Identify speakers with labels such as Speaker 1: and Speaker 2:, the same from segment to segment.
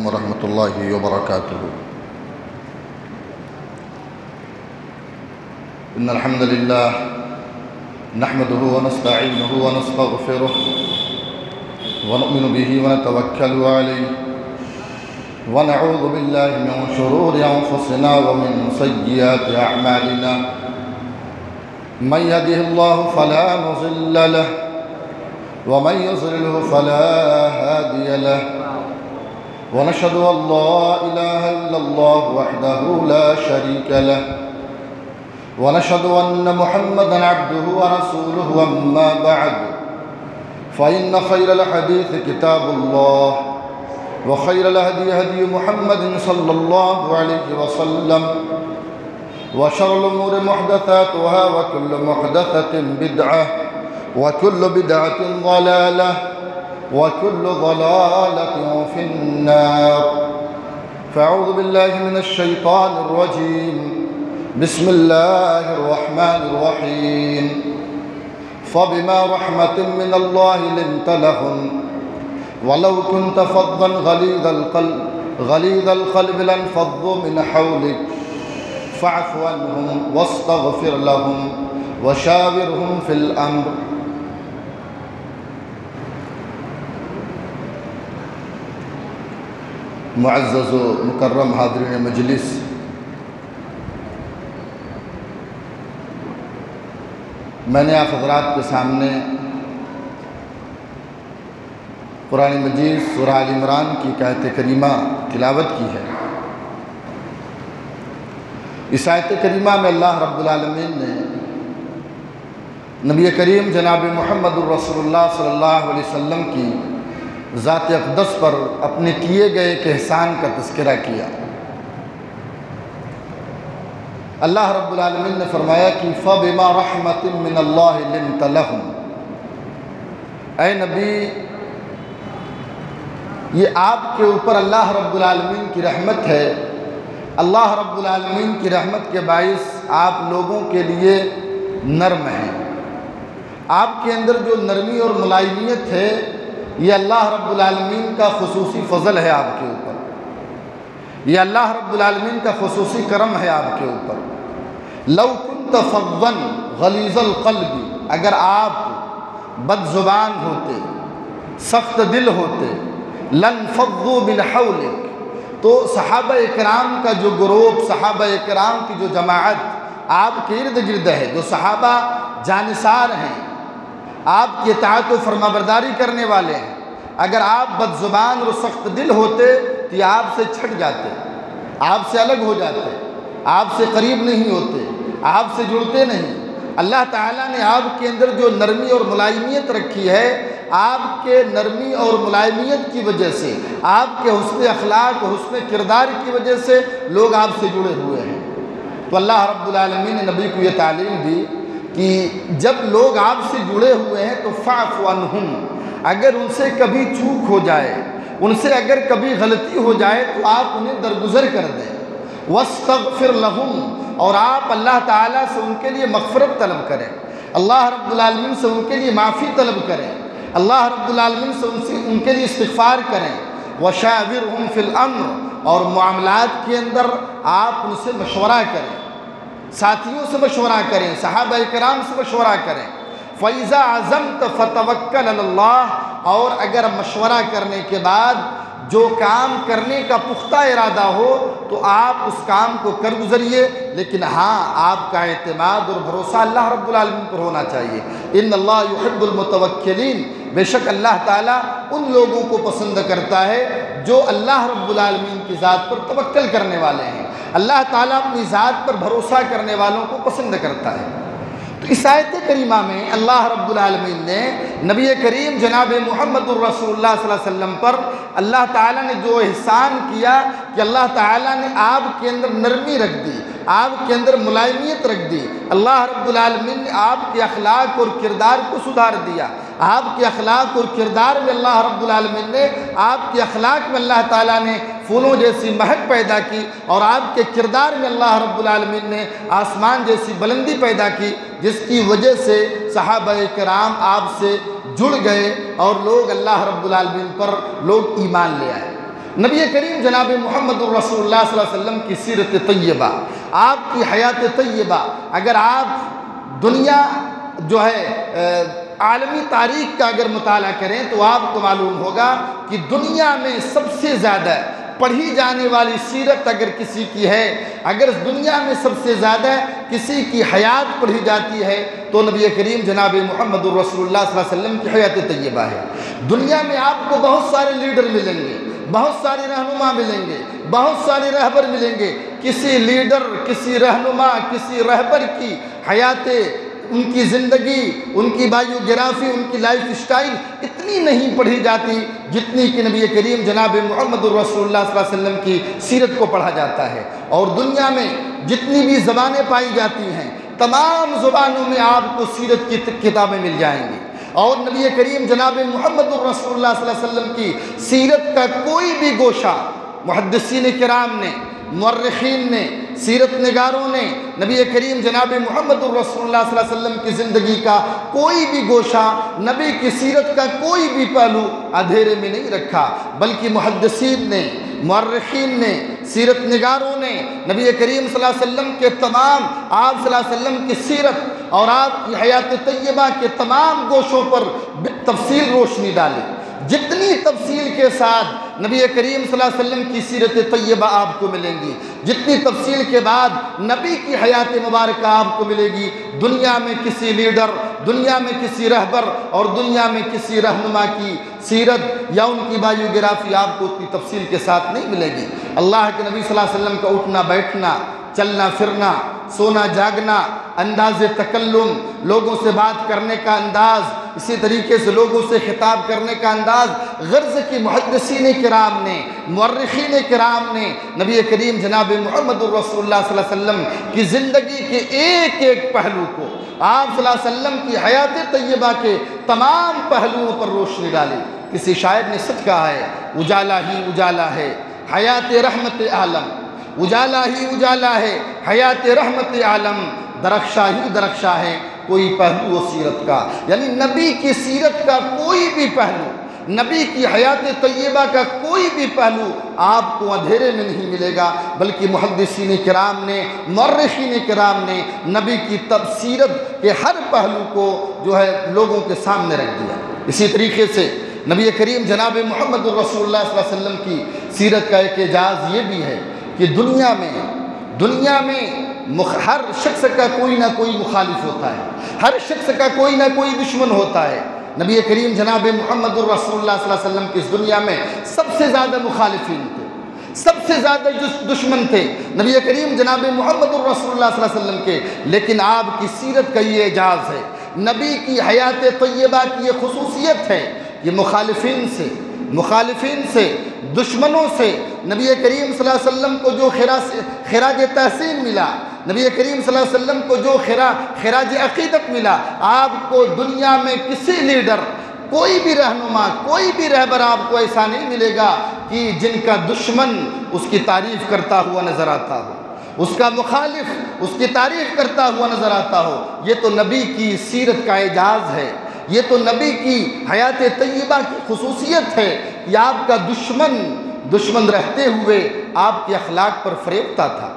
Speaker 1: ورحمۃ اللہ وبرکاتہ۔ ان الحمد للہ نحمده ونستعینه ونستغفره ونؤمن به ونتوکل علیہ ونعوذ باللہ من شرور انفسنا ومن سیئات اعمالنا من يهده الله فلا مضل له ومن يضلل فلا هادي له ونشهد أن لا إله إلا الله وحده لا شريك له ونشهد أن محمدًا عبده ورسوله أما بعد فإن خير الحديث كتاب الله وخير الهدي هدي محمد صلى الله عليه وسلم وشر الأمور محدثاتها وكل محدثة بدعة وكل بدعة ضلالة وكل ضلالة في النار فأعوذ بالله من الشيطان الرجيم بسم الله الرحمن الرحيم فبما رحمة من الله لنت لهم ولو كنت فظا غليظ القلب لانفضوا من حولك فاعف عنهم واستغفر لهم وشاورهم في الأمر۔ معزز و مکرم حاضرین مجلس، میں نے آپ حضرات کے سامنے قرآن مجید سورہ آل عمران کی آیت کریمہ تلاوت کی ہے۔ اس آیت کریمہ میں اللہ رب العالمین نے نبی کریم جناب محمد الرسول اللہ صلی اللہ علیہ وسلم کی ذات اقدس پر اپنے کیے گئے ایک احسان کا تذکرہ کیا۔ اللہ رب العالمین نے فرمایا کہ فَبِمَا رَحْمَةٍ مِّنَ اللَّهِ لِنْتَ لَهُمْ، اے نبی یہ آپ کے اوپر اللہ رب العالمین کی رحمت ہے۔ اللہ رب العالمین کی رحمت کے باعث آپ لوگوں کے لیے نرم ہیں۔ آپ کے اندر جو نرمی اور ملائمیت ہے یہ اللہ رب العالمین کا خصوصی فضل ہے آپ کے اوپر، یہ اللہ رب العالمین کا خصوصی کرم ہے آپ کے اوپر۔ لو كنت فظا غلیظ القلب، اگر آپ بد زبان ہوتے، سخت دل ہوتے، لانفضوا من حولک، تو صحابہ اکرام کا جو گروپ، صحابہ اکرام کی جو جماعت آپ کے ارد گرد ہے، جو صحابہ جانثار ہیں، آپ کی اطاعت و فرما برداری کرنے والے ہیں، اگر آپ بد زبان اور سخت دل ہوتے تو یہ آپ سے چھٹ جاتے، آپ سے الگ ہو جاتے، آپ سے قریب نہیں ہوتے، آپ سے جڑتے نہیں۔ اللہ تعالیٰ نے آپ کے اندر جو نرمی اور ملائمیت رکھی ہے، آپ کے نرمی اور ملائمیت کی وجہ سے، آپ کے حسن اخلاق اور حسن کردار کی وجہ سے لوگ آپ سے جڑے ہوئے ہیں۔ تو اللہ رب العالمین نے نبی کو یہ تعلیم دی کہ جب لوگ آپ سے جڑے ہوئے ہیں تو فاعف عنہم، اگر ان سے کبھی چوک ہو جائے، ان سے اگر کبھی غلطی ہو جائے تو آپ انہیں درگزر کر دیں۔ واستغفر لہم، اور آپ اللہ تعالیٰ سے ان کے لیے مغفرت طلب کریں، اللہ رب العالمین سے ان کے لیے معافی طلب کریں، اللہ رب العالمین سے ان کے لیے استغفار کریں۔ وشاورہم فی الامر، اور معاملات کے اندر آپ ان سے مشورہ کریں، ساتھیوں سے مشورہ کریں، صحابہ کرام سے مشورہ کریں۔ فَإِذَا عَزَمْتَ فَتَوَكَّلْ عَلَى اللَّهِ، اور اگر مشورہ کرنے کے بعد جو کام کرنے کا پختہ ارادہ ہو تو آپ اس کام کو کر گزریے، لیکن ہاں آپ کا اعتماد اور بھروسہ اللہ رب العالمین پر ہونا چاہیے۔ ان اللہ یحب المتوکلین، بے شک اللہ تعالیٰ ان لوگوں کو پسند کرتا ہے جو اللہ رب العالمین کی ذات پر توکل کرنے والے ہیں۔ اللہ تعالیٰ اپنی ذات پر بھروسہ کرنے والوں کو پسند کرتا ہے۔ تو اس آیت کریمہ میں اللہ رب العالمین نے نبی کریم جناب محمد الرسول اللہ صلی اللہ علیہ وسلم پر اللہ تعالیٰ نے جو احسان کیا کہ اللہ تعالیٰ نے آپ کے اندر نرمی رکھ دی، آپ کے اندر ملائمیت رکھ دی، اللہ رب العالمین نے آپ کے اخلاق اور کردار کو سدھار دیا، آپ کے اخلاق اور کردار میں اللہ رب العالمین نے، آپ کے اخلاق میں اللہ تعالیٰ نے پھولوں جیسی مہک پیدا کی، اور آپ کے کردار میں اللہ رب العالمین نے آسمان جیسی بلندی پیدا کی، جس کی وجہ سے صحابہ کرام آپ سے جڑ گئے اور لوگ اللہ رب العالمین پر لوگ ایمان لے آئے۔ نبی کریم جناب محمد الرسول اللہ صلی اللہ علیہ وسلم کی سیرت طیبہ، آپ کی حیات طیبہ، اگر آپ دنیا جو ہے عالمی تاریخ کا اگر مطالعہ کریں تو آپ کو معلوم ہوگا کہ دنیا میں سب سے زیادہ پڑھی جانے والی سیرت اگر کسی کی ہے، اگر دنیا میں سب سے زیادہ کسی کی حیات پڑھی جاتی ہے تو نبی کریم جناب محمد الرسول اللہ صلی اللہ علیہ وسلم کی حیات طیبہ ہے۔ دنیا میں آپ کو بہت سارے لیڈر ملیں گے، بہت سارے رہنما ملیں گے، بہت سارے رہبر ملیں گے، کسی لیڈر، کسی رہنما، کسی رہبر کی حیات، ان کی زندگی، ان کی بایوگرافی، ان کی لائف اسٹائل اتنی نہیں پڑھی جاتی جتنی کہ نبی کریم جناب محمد الرسول اللہ صلی اللہ علیہ وسلم کی سیرت کو پڑھا جاتا ہے۔ اور دنیا میں جتنی بھی زبانیں پائی جاتی ہیں، تمام زبانوں میں آپ کو سیرت کی کتابیں مل جائیں گی، اور نبی کریم جناب محمد الرسول اللہ صلی اللہ علیہ وسلم کی سیرت کا کوئی بھی گوشہ محدثین کرام نے، مورخین نے، سیرت نگاروں نے نبی کریم جناب محمد الرسول اللہ صلی اللہ علیہ وسلم کی زندگی کا کوئی بھی گوشہ، نبی کی سیرت کا کوئی بھی پہلو اندھیرے میں نہیں رکھا، بلکہ محدثین نے، مورخین نے، سیرت نگاروں نے نبی کریم صلی اللہ علیہ وسلم کے تمام، آپ صلی اللہ علیہ وسلم کی سیرت اور آپ کی حیات طیبہ کے تمام گوشوں پر تفصیل روشنی ڈالی۔ جتنی تفصیل کے ساتھ نبی کریم صلی اللہ علیہ وسلم کی سیرت طیبہ آپ کو ملیں گی، جتنی تفصیل کے بعد نبی کی حیات مبارکہ آپ کو ملے گی، دنیا میں کسی لیڈر، دنیا میں کسی رہبر اور دنیا میں کسی رہنما کی سیرت یا ان کی بایوگرافی آپ کو اتنی تفصیل کے ساتھ نہیں ملے گی۔ اللہ کے نبی صلی اللہ علیہ وسلم کا اٹھنا بیٹھنا، چلنا پھرنا، سونا جاگنا، انداز تکلم، لوگوں سے بات کرنے کا انداز، اسی طریقے سے لوگوں سے خطاب کرنے کا انداز، غرض کی محدثین کرام نے، مورخین کرام نے نبی کریم جناب محمد الرسول اللہ صلی اللہ علیہ وسلم کی زندگی کے ایک ایک پہلو کو، آپ صلی اللہ علیہ وسلم کی حیات طیبہ کے تمام پہلوؤں پر روشنی ڈالی۔ کسی شاعر نے سچ کہا ہے، اجالا ہی اجالا ہے حیات رحمت عالم، اجالا ہی اجالا ہے حیات رحمت عالم، درخشاں ہی درخشاں ہے کوئی پہلو سیرت کا، یعنی نبی کی سیرت کا کوئی بھی پہلو، نبی کی حیات طیبہ کا کوئی بھی پہلو آپ کو اندھیرے میں نہیں ملے گا، بلکہ محدثین کرام نے، مورخین کرام نے نبی کی سیرت کے ہر پہلو کو جو ہے لوگوں کے سامنے رکھ دیا۔ اسی طریقے سے نبی کریم جناب محمد الرسول اللہ صلی اللہ علیہ وسلم کی سیرت کا ایک اعجاز یہ بھی ہے کہ دنیا میں ہر شخص کا کوئی نہ کوئی مخالف ہوتا ہے، ہر شخص کا کوئی نہ کوئی دشمن ہوتا ہے۔ نبی کریم جناب محمد الرسول اللہ صلی اللہ علیہ وسلم کی اس دنیا میں سب سے زیادہ مخالفین تھے، سب سے زیادہ دشمن تھے نبی کریم جناب محمد الرسول اللہ صلی اللہ علیہ وسلم کے، لیکن آپ کی سیرت کا یہ اعجاز ہے، نبی کی حیات طیبہ کی یہ خصوصیت ہے کہ مخالفین سے، دشمنوں سے نبی کریم صلی اللہ علیہ وسلم کو جو خراج تحسین ملا، نبی کریم صلی اللہ علیہ وسلم کو جو خراج عقیدت ملا، آپ کو دنیا میں کسی لیڈر، کوئی بھی رہنما، کوئی بھی رہبر آپ کو ایسا نہیں ملے گا کہ جن کا دشمن اس کی تعریف کرتا ہوا نظر آتا ہو، اس کا مخالف اس کی تعریف کرتا ہوا نظر آتا ہو۔ یہ تو نبی کی سیرت کا اعجاز ہے، یہ تو نبی کی حیات طیبہ کی خصوصیت ہے کہ آپ کا دشمن رہتے ہوئے آپ کے اخلاق پر فریبتا تھا،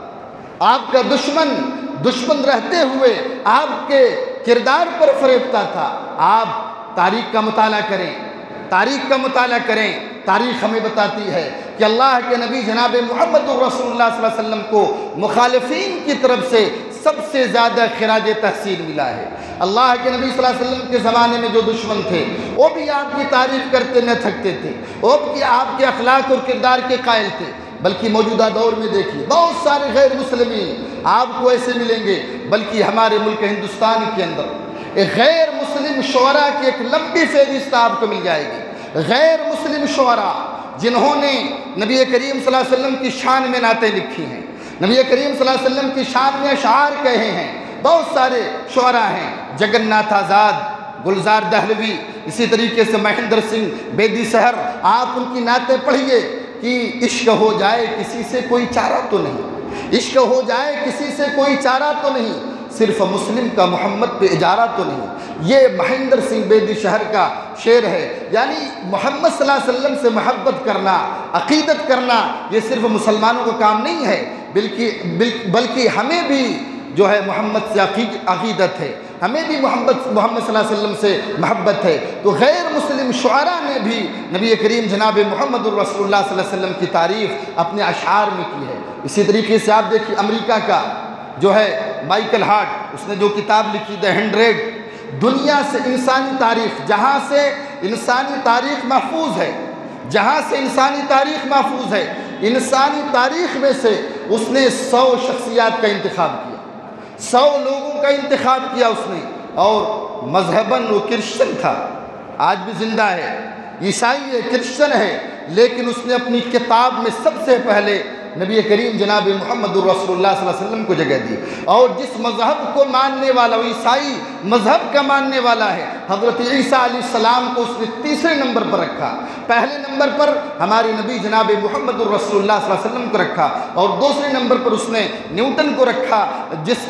Speaker 1: آپ کا دشمن رہتے ہوئے آپ کے کردار پر فریبتا تھا۔ آپ تاریخ کا مطالعہ کریں، تاریخ ہمیں بتاتی ہے کہ اللہ کے نبی جناب محمد الرسول اللہ صلی اللہ علیہ وسلم کو مخالفین کی طرف سے سب سے زیادہ خراج تحسین ملا ہے۔ اللہ کے نبی صلی اللہ علیہ وسلم کے زمانے میں جو دشمن تھے وہ بھی آپ کی تعریف کرتے نہ تھکتے تھے، وہ بھی آپ کے اخلاق اور کردار کے قائل تھے۔ بلکہ موجودہ دور میں دیکھیے بہت سارے غیر مسلمین آپ کو ایسے ملیں گے، بلکہ ہمارے ملک ہندوستان کے اندر ایک غیر مسلم شعراء کی ایک لمبی فہرست آپ کو مل جائے گی، غیر مسلم شعراء جنہوں نے نبی کریم صلی اللہ علیہ وسلم کی شان میں نعتیں لکھی ہیں، نبی کریم صلی اللہ علیہ وسلم کی شان میں اشعار کہے ہیں۔ بہت سارے شعراء ہیں، جگن ناتھ آزاد، گلزار دہلوی، اسی طریقے سے مہندر سنگھ بیدی سحر، آپ ان کی نعتیں پڑھیے کہ عشق ہو جائے کسی سے کوئی چارہ تو نہیں، عشق ہو جائے کسی سے کوئی چارہ تو نہیں، صرف مسلم کا محمد پہ اجارہ تو نہیں۔ یہ مہندر سنگھ بیدی شہر کا شعر ہے۔ یعنی محمد صلی اللہ علیہ وسلم سے محبت کرنا، عقیدت کرنا، یہ صرف مسلمانوں کا کام نہیں ہے، بلکہ ہمیں بھی جو ہے محمد سے عقیدت ہے، ہمیں بھی محمد صلی اللہ علیہ وسلم سے محبت ہے۔ تو غیر مسلم شعراء نے بھی نبی کریم جناب محمد الرسول اللہ صلی اللہ علیہ وسلم کی تعریف اپنے اشعار میں کی ہے۔ اسی طریقے سے آپ دیکھیے امریکہ کا جو ہے مائیکل ہارٹ، اس نے جو کتاب لکھی دی 100، دنیا سے انسانی تاریخ، جہاں سے انسانی تاریخ محفوظ ہے، جہاں سے انسانی تاریخ محفوظ ہے، انسانی تاریخ میں سے اس نے 100 شخصیات کا انتخاب کیا، 100 لوگوں کا انتخاب کیا اس نے، اور مذہباً وہ کرسچن تھا، آج بھی زندہ ہے، عیسائی ہے، کرسچن ہے، لیکن اس نے اپنی کتاب میں سب سے پہلے نبی کریم جناب محمد الرسول اللہ صلی اللہ علیہ وسلم کو جگہ دی۔ اور جس مذہب کو ماننے والا، وہ عیسائی مذہب کا ماننے والا ہے، حضرت عیسیٰ علیہ السلام کو اس نے تیسرے نمبر پر رکھا، پہلے نمبر پر ہمارے نبی جناب محمد الرسول اللہ صلی اللہ علیہ وسلم کو رکھا، اور دوسرے نمبر پر اس نے نیوٹن کو رکھا، جس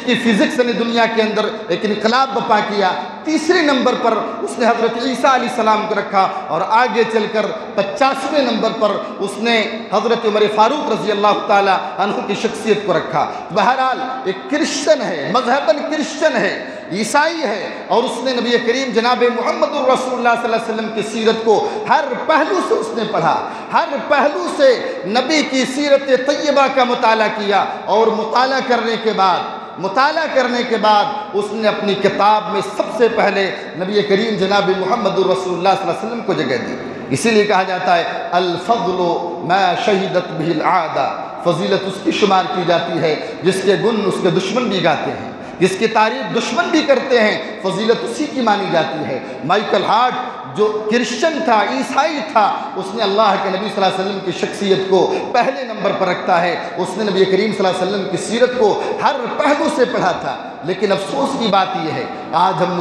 Speaker 1: کی فزکس نے دنیا کے اندر ایک انقلاب برپا کیا۔ تیسرے نمبر پر اس نے حضرت عیسیٰ علیہ السلام کو رکھا، اور آگے چل کر 50ویں نمبر پر اس نے حضرت عمر فاروق رضی اللہ تعالیٰ عنہ کی شخصیت کو رکھا۔ بہرحال ایک کرسچن ہے، مذہباً کرسچن ہے، عیسائی ہے، اور اس نے نبی کریم جناب محمد الرسول اللہ صلی اللہ علیہ وسلم کی سیرت کو ہر پہلو سے اس نے پڑھا، ہر پہلو سے نبی کی سیرت طیبہ کا مطالعہ کیا، اور مطالعہ کرنے کے بعد اس نے اپنی کتاب میں سب سے پہلے نبی کریم جناب محمد الرسول اللہ صلی اللہ علیہ وسلم کو جگہ دی۔ اسی لیے کہا جاتا ہے الفضل ما شہدت بہ العادہ، فضیلت اس کی شمار کی جاتی ہے جس کے گن اس کے دشمن بھی گاتے ہیں، جس کی تعریف دشمن بھی کرتے ہیں، فضیلت اسی کی مانی جاتی ہے۔ مائیکل ہارٹ جو کرسچن تھا، عیسائی تھا، اس نے اللہ کے نبی صلی اللہ علیہ وسلم کی شخصیت کو پہلے نمبر پر رکھتا ہے، اس نے نبی کریم صلی اللہ علیہ وسلم کی سیرت کو ہر پہلو سے پڑھا تھا۔ لیکن افسوس کی بات یہ ہے، آج ہم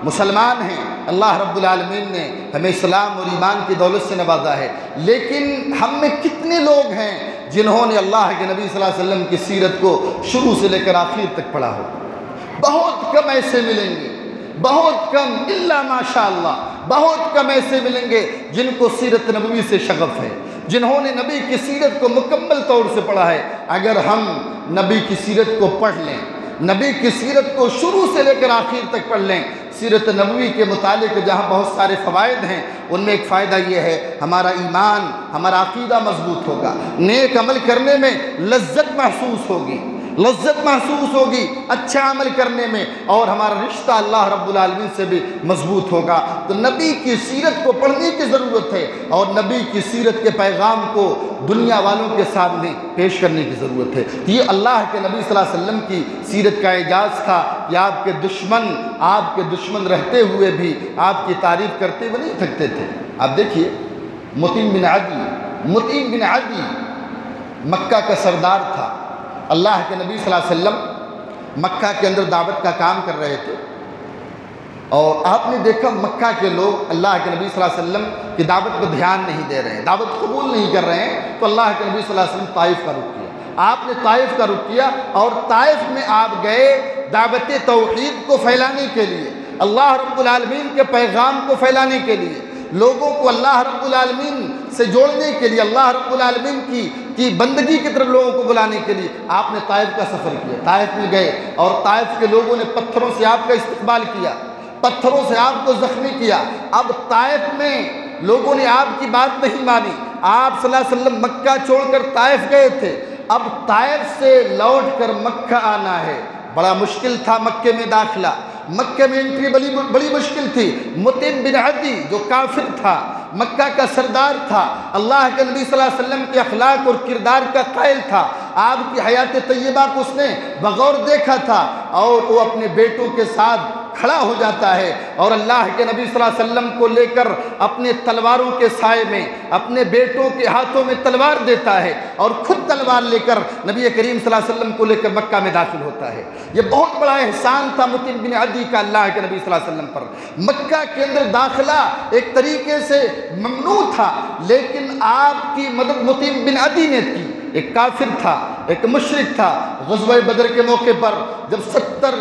Speaker 1: مسلمان ہیں، اللہ رب العالمین نے ہمیں اسلام اور ایمان کی دولت سے نوازا ہے، لیکن ہم میں کتنے لوگ ہیں جنہوں نے اللہ کے نبی صلی اللہ علیہ وسلم کی سیرت کو شروع سے لے کر آخر تک پڑھا ہو؟ بہت کم ایسے ملیں گے، بہت کم، الا ماشاءاللہ، بہت کم ایسے ملیں گے جن کو سیرت نبوی سے شغف ہے، جنہوں نے نبی کی سیرت کو مکمل طور سے پڑھا ہے۔ اگر ہم نبی کی سیرت کو پڑھ لیں، نبی کی سیرت کو شروع سے لے کر آخر تک پڑھ لیں، سیرت نبوی کے متعلق جہاں بہت سارے فوائد ہیں، ان میں ایک فائدہ یہ ہے، ہمارا ایمان، ہمارا عقیدہ مضبوط ہوگا، نیک عمل کرنے میں لذت محسوس ہوگی اچھا عمل کرنے میں، اور ہمارا رشتہ اللہ رب العالمین سے بھی مضبوط ہوگا۔ تو نبی کی سیرت کو پڑھنے کی ضرورت ہے، اور نبی کی سیرت کے پیغام کو دنیا والوں کے سامنے پیش کرنے کی ضرورت ہے۔ یہ اللہ کے نبی صلی اللہ علیہ وسلم کی سیرت کا اعجاز تھا کہ آپ کے دشمن رہتے ہوئے بھی آپ کی تعریف کرتے ہوئے نہیں تھکتے تھے۔ آپ دیکھیے مطعم بن عدی مکہ کا سردار تھا، اللہ کے نبی صلی اللہ علیہ وسلم مکہ کے اندر دعوت کا کام کر رہے تھے، اور آپ نے دیکھا مکہ کے لوگ اللہ کے نبی صلی اللہ علیہ وسلم کی دعوت پر دھیان نہیں دے رہے ہیں، دعوت قبول نہیں کر رہے ہیں، تو اللہ کے نبی صلی اللہ علیہ وسلم طائف کا رخ کیا، آپ نے طائف کا رخ کیا، اور طائف میں آپ گئے دعوت توحید کو پھیلانے کے لیے، اللہ رب العالمین کے پیغام کو پھیلانے کے لیے، لوگوں کو اللہ رب العالمین سے جوڑنے کے لیے، اللہ رب العالمین کی بندگی کی طرف لوگوں کو بلانے کے لیے آپ نے طائف کا سفر کیا۔ طائف میں گئے، اور طائف کے لوگوں نے پتھروں سے آپ کا استقبال کیا، پتھروں سے آپ کو زخمی کیا۔ اب طائف میں لوگوں نے آپ کی بات نہیں مانی، آپ صلی اللہ علیہ وسلم مکہ چھوڑ کر طائف گئے تھے، اب طائف سے لوٹ کر مکہ آنا ہے، بڑا مشکل تھا مکے میں داخلہ، مکہ میں انٹری بڑی مشکل تھی۔ مطعم بن عدی جو کافر تھا، مکہ کا سردار تھا، اللہ کے نبی صلی اللہ علیہ وسلم کے اخلاق اور کردار کا قائل تھا، آپ کی حیات طیبہ کو اس نے بغور دیکھا تھا، اور وہ اپنے بیٹوں کے ساتھ کھڑا ہو جاتا ہے، اور اللہ کے نبی صلی اللہ علیہ وسلم کو لے کر اپنے تلواروں کے سائے میں اپنے بیٹوں کے ہاتھوں میں تلوار دیتا ہے، اور خود تلوار لے کر نبی کریم صلی اللہ علیہ وسلم کو لے کر مکہ میں داخل ہوتا ہے۔ یہ بہت بڑا احسان تھا مطعم بن عدی کا اللہ کے نبی صلی اللہ علیہ وسلم پر۔ مکہ کے اندر داخلہ ایک طریقے سے ممنوع تھا، لیکن آپ کی مدد مطعم بن عدی نے کی۔ ایک کافر تھا، ایک مشرک تھا، غزوہ بدر کے موقع پر جب 70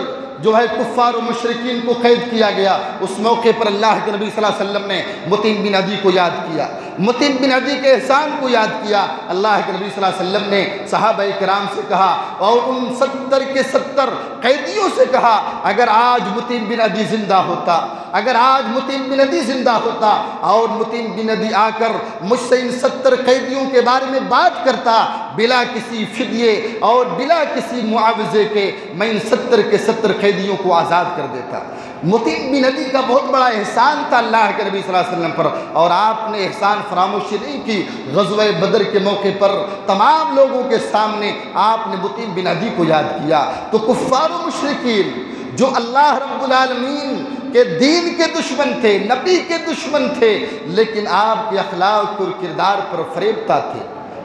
Speaker 1: جو ہے کفار و مشرکین کو قید کیا گیا، اس موقع پر اللہ کے نبی صلی اللہ علیہ وسلم نے مطعم بن عدی کو یاد کیا، مطعم بن عدی کے احسان کو یاد کیا۔ اللہ کے نبی صلی اللہ علیہ وسلم نے صحابہ کرام سے کہا اور ان 70 کے 70 قیدیوں سے کہا، اگر آج مطعم بن عدی زندہ ہوتا، اگر آج مطعم بن عدی زندہ ہوتا اور مطعم بن عدی آ کر مجھ سے ان 70 قیدیوں کے بارے میں بات کرتا بلا کسی فدیے اور بلا کسی معاوضے کے، میں ان 70 کے 70 قیدیوں کو آزاد کر دیتا۔ مطعم بن عدی کا بہت بڑا احسان تھا اللہ کے نبی صلی اللہ علیہ وسلم پر، اور آپ نے احسان فراموشی نہیں کی۔ غزوہ بدر کے موقع پر تمام لوگوں کے سامنے آپ نے مطعم بن عدی کو یاد کیا۔ تو کفار و مشرکین جو اللہ رب العالمین کے دین کے دشمن تھے، نبی کے دشمن تھے، لیکن آپ کے اخلاق اور کردار پر فریبتا تھے۔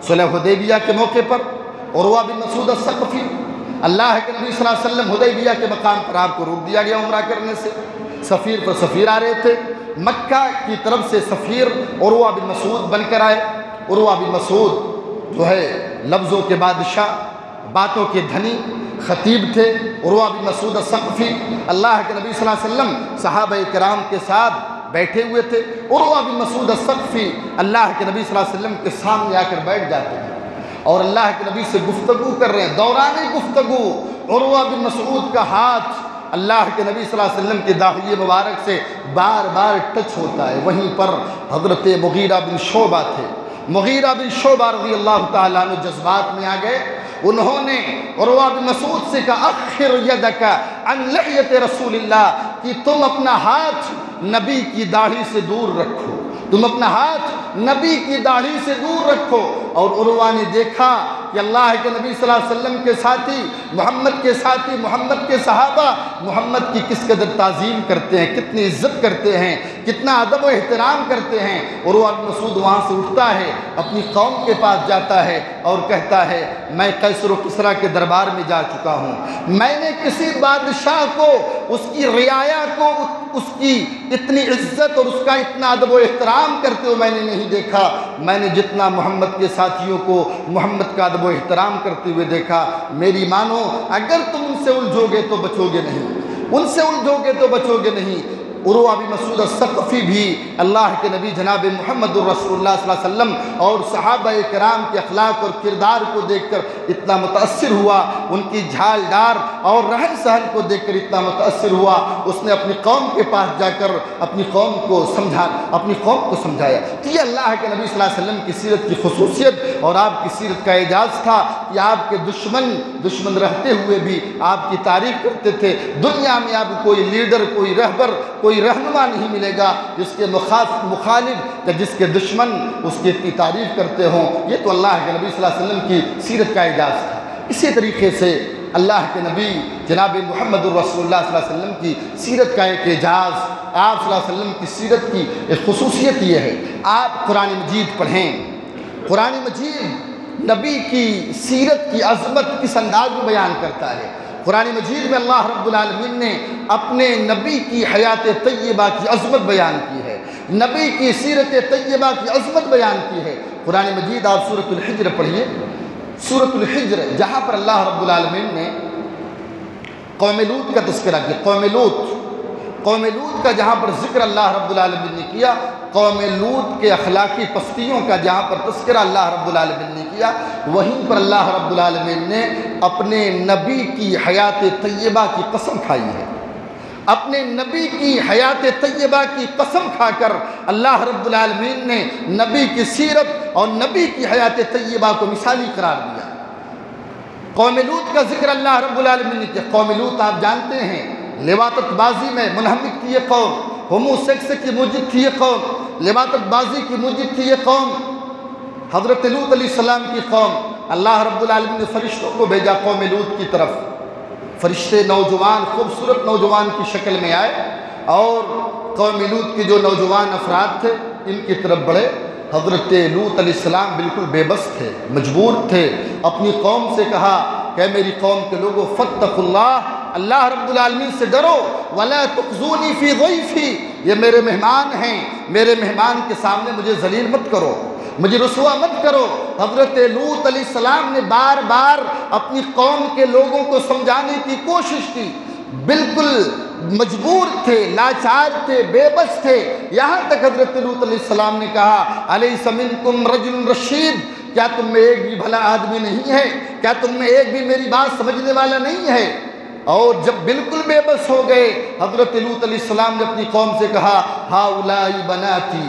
Speaker 1: صلح حدیبیہ کے موقع پر عروہ بن مسعود الثقفی، اللہ کے نبی صلی اللہ علیہ وسلم حدیبیہ کے مقام پر آپ کو روک دیا گیا عمرہ کرنے سے، سفیر پر سفیر آ رہے تھے، مکہ کی طرف سے سفیر عروہ بن مسعود بن کر آئے۔ عروہ بن مسعود جو ہے لفظوں کے بادشاہ، باتوں کے دھنی، خطیب تھے۔ عروہ بن مسعود الثقفی اللہ کے نبی صلی اللہ علیہ وسلم صحابہ کرام کے ساتھ بیٹھے ہوئے تھے۔ عروہ بن مسعود الثقفی اللہ کے نبی صلی اللہ علیہ وسلم کے سامنے آ کر بیٹھ جاتے ہیں اور اللہ کے نبی سے گفتگو کر رہے ہیں۔ دوران گفتگو عروہ بن مسعود کا ہاتھ اللہ کے نبی صلی اللہ علیہ وسلم کے داہیے مبارک سے بار بار ٹچ ہوتا ہے۔ وہیں پر حضرت مغیرہ بن شعبہ تھے۔ مغیرہ بن شعبہ رضی اللہ تعالیٰ عنہ جذبات میں آ گئے۔ انہوں نے عروہ بن مسعود سے کہا اخر یدک عن لحیۃ رسول اللہ، کہ تم اپنا ہاتھ نبی کی داڑھی سے دور رکھو، تم اپنا ہاتھ نبی کی داڑھی سے دور رکھو۔ اور عروہ نے دیکھا کہ اللہ کے نبی صلی اللہ علیہ وسلم کے ساتھی، محمد کے صحابہ محمد کی کس قدر تعظیم کرتے ہیں، کتنی عزت کرتے ہیں، کتنا ادب و احترام کرتے ہیں۔ عروہ بن مسعود وہاں سے اٹھتا ہے، اپنی قوم کے پاس جاتا ہے اور کہتا ہے میں قیصر و کسریٰ کے دربار میں جا چکا ہوں، میں نے کسی بادشاہ کو، اس کی رعایا کو، اس کی اتنی عزت اور اس کا اتنا ادب و احترام کرتے ہوئے میں نے نہیں دیکھا۔ میں نے جتنا محمد کے ساتھیوں کو محمد کا ادب و احترام کرتے ہوئے دیکھا۔ میری مانو، اگر تم ان سے الجھو گے تو بچو گے نہیں، ان سے الجھو گے تو بچو گے نہیں۔ عروہ بن مسعود الثقفی بھی اللہ کے نبی جناب محمد الرسول اللہ صلی اللہ علیہ وسلم اور صحابہ کرام کے اخلاق اور کردار کو دیکھ کر اتنا متاثر ہوا، ان کی جھال ڈار اور رہن سہن کو دیکھ کر اتنا متاثر ہوا، اس نے اپنی قوم کے پاس جا کر اپنی قوم کو سمجھایا۔ تو یہ اللہ کے نبی صلی اللہ علیہ وسلم کی سیرت کی خصوصیت اور آپ کی سیرت کا اعجاز تھا کہ آپ کے دشمن رہتے ہوئے بھی آپ کی تعریف کرتے تھے۔ دنیا میں آپ کو کوئی لیڈر، کوئی رہبر، کوئی رہنما نہیں ملے گا جس کے مخالف یا جس کے دشمن اس کی اتنی تعریف کرتے ہوں۔ یہ تو اللہ کے نبی صلی اللہ علیہ وسلم کی سیرت کا اعجاز تھا۔ اسی طریقے سے اللہ کے نبی جناب محمد الرسول اللہ صلی اللہ علیہ وسلم کی سیرت کا ایک اعجاز، آپ صلی اللہ علیہ وسلم کی سیرت کی ایک خصوصیت یہ ہے، آپ قرآن مجید پڑھیں، قرآن مجید نبی کی سیرت کی عظمت کس انداز میں بیان کرتا ہے۔ قرآن مجید میں اللہ رب العالمین نے اپنے نبی کی حیات طیبہ کی عظمت بیان کی ہے، نبی کی سیرت طیبہ کی عظمت بیان کی ہے۔ قرآن مجید آپ سورۃ الحجر پڑھیے، سورۃ الحجر، جہاں پر اللہ رب العالمین نے قوم لوط کا تذکرہ کیا، قوم لوط کا جہاں پر ذکر اللہ رب العالمین نے کیا، قوم لوط کے اخلاقی پستیوں کا جہاں پر تذکرہ اللہ رب العالمین نے کیا، وہیں پر اللہ رب العالمین نے اپنے نبی کی حیات طیبہ کی قسم کھائی ہے۔ اپنے نبی کی حیات طیبہ کی قسم کھا کر اللہ رب العالمین نے نبی کی سیرت اور نبی کی حیات طیبہ کو مثالی قرار دیا۔ قوم لوط کا ذکر اللہ رب العالمین نے کیا۔ قوم لوط آپ جانتے ہیں لواطت بازی میں منہمک تھی یہ قوم، ہومو سیکس کی موجد تھی یہ قوم، لواطت بازی کی موجد تھی یہ قوم، حضرت لوط علیہ السلام کی قوم۔ اللہ رب العالمین نے فرشتوں کو بھیجا قوم لوط کی طرف، فرشتے نوجوان، خوبصورت نوجوان کی شکل میں آئے اور قوم لوط کے جو نوجوان افراد تھے ان کی طرف بڑھے۔ حضرت لوط علیہ السلام بالکل بے بس تھے، مجبور تھے، اپنی قوم سے کہا کہ میری قوم کے لوگوں فاتقوا اللہ، اللہ رب العالمین سے ڈرو، ولا تخزونی فی ضیفی، یہ میرے مہمان ہیں، میرے مہمان کے سامنے مجھے ذلیل مت کرو، مجھے رسوا مت کرو۔ حضرت لوط علیہ السلام نے بار بار اپنی قوم کے لوگوں کو سمجھانے کی کوشش کی بالکل مجبور تھے، لاچار تھے، بے بس تھے، یہاں تک حضرت لوط علیہ السلام نے کہا الیس منکم رجل رشید، کیا تم میں ایک بھی بھلا آدمی نہیں ہے؟ کیا تم میں ایک بھی میری بات سمجھنے والا نہیں ہے؟ اور جب بالکل بے بس ہو گئے، حضرت لوط علیہ السلام نے اپنی قوم سے کہا ہاؤلائی بناتی